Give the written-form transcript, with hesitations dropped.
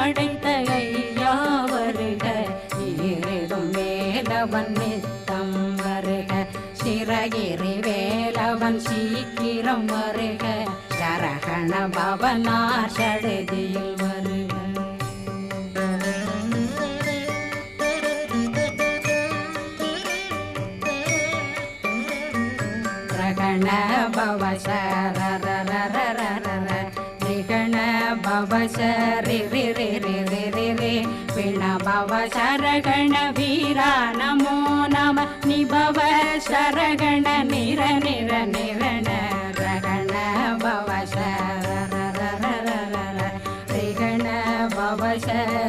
படைத்த ஐயா வருக, ஈரிடும் வேலவன் நித்தம் வருக, சிறகிரி வேலவன் சீக்கிரம் வருக, சரகண பவனார் சடுதியில் வருக. ரகண பவ சரரரரரர ரிகண பவ சரி ரி ரி ரி ரி ரி ரி பிண பவ சரகண வீரா நமோ நம நிபவ சரகண நிர நிர நிரண ரகண பவ சரரரரர ரிகண பவ சரி